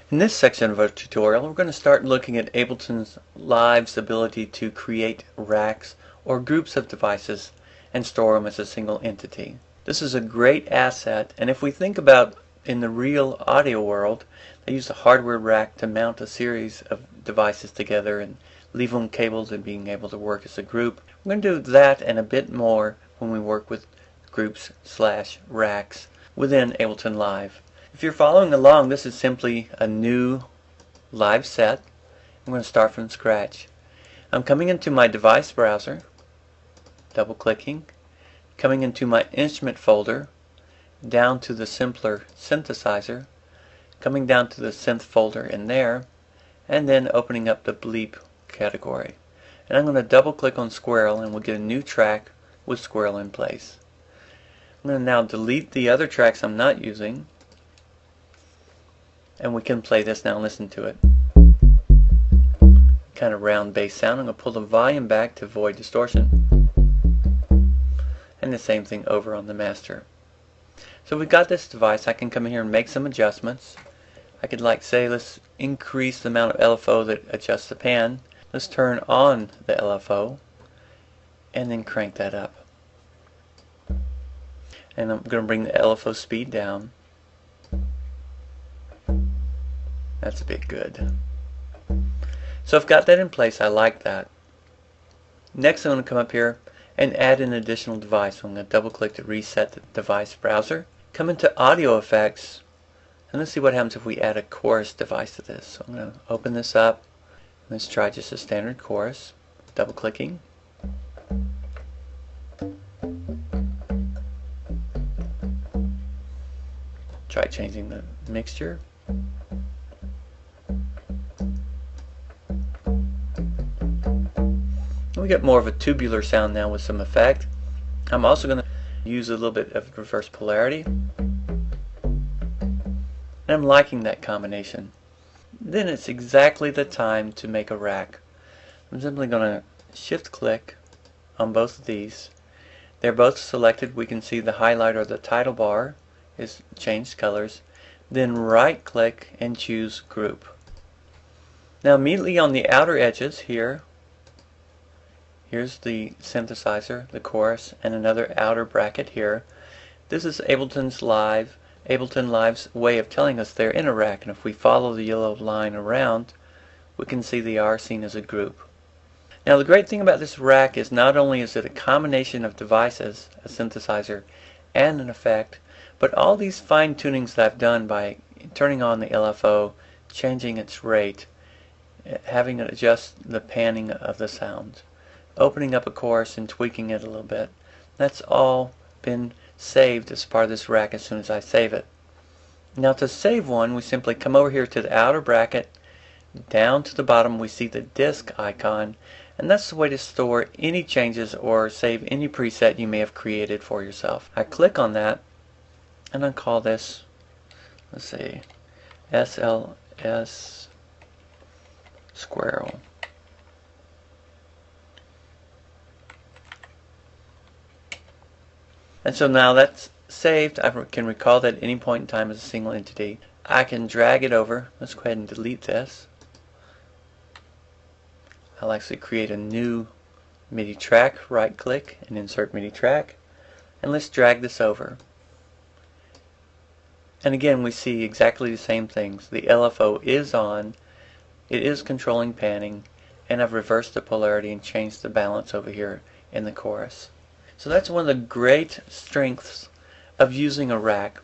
In this section of our tutorial, we're going to start looking at Ableton Live's ability to create racks or groups of devices and store them as a single entity. This is a great asset, and if we think about in the real audio world, they use a hardware rack to mount a series of devices together and leave them cabled and being able to work as a group. We're going to do that and a bit more when we work with groups/racks within Ableton Live. If you're following along, this is simply a new live set. I'm going to start from scratch. I'm coming into my device browser, double clicking, coming into my instrument folder, down to the simpler synthesizer, coming down to the synth folder in there, and then opening up the bleep category. And I'm going to double click on Squirrel and we'll get a new track with Squirrel in place. I'm going to now delete the other tracks I'm not using, and we can play this now and listen to it. Kind of round bass sound. I'm going to pull the volume back to avoid distortion. And the same thing over on the master. So we've got this device. I can come in here and make some adjustments. I could say let's increase the amount of LFO that adjusts the pan. Let's turn on the LFO and then crank that up. And I'm going to bring the LFO speed down. That's a bit good. So I've got that in place. I like that. Next I'm going to come up here and add an additional device. So I'm going to double click to reset the device browser. Come into audio effects and let's see what happens if we add a chorus device to this. So I'm going to open this up. Let's try just a standard chorus. Double clicking. Try changing the mixture. We get more of a tubular sound now with some effect. I'm also going to use a little bit of reverse polarity. And I'm liking that combination. Then it's exactly the time to make a rack. I'm simply going to shift click on both of these. They're both selected. We can see the highlighter of the title bar is changed colors. Then right click and choose group. Now immediately on the outer edges here, here's the synthesizer, the chorus, and another outer bracket here. This is Ableton Live's way of telling us they're in a rack, and if we follow the yellow line around, we can see they are seen as a group. Now the great thing about this rack is not only is it a combination of devices, a synthesizer, and an effect, but all these fine tunings that I've done by turning on the LFO, changing its rate, having it adjust the panning of the sound, opening up a chorus and tweaking it a little bit. That's all been saved as part of this rack as soon as I save it. Now to save one, we simply come over here to the outer bracket, down to the bottom we see the disk icon, and that's the way to store any changes or save any preset you may have created for yourself. I click on that and I'll call this, let's see, SLS Squirrel. And so now that's saved. I can recall that at any point in time as a single entity. I can drag it over. Let's go ahead and delete this. I'll actually create a new MIDI track. Right click and insert MIDI track. And let's drag this over. And again we see exactly the same things. The LFO is on. It is controlling panning. And I've reversed the polarity and changed the balance over here in the chorus. So that's one of the great strengths of using a rack,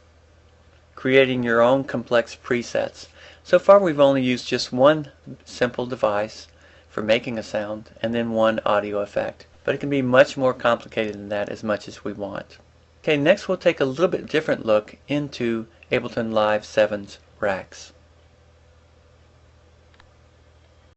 creating your own complex presets. So far we've only used just one simple device for making a sound and then one audio effect. But it can be much more complicated than that as much as we want. Okay, next we'll take a little bit different look into Ableton Live 7's racks.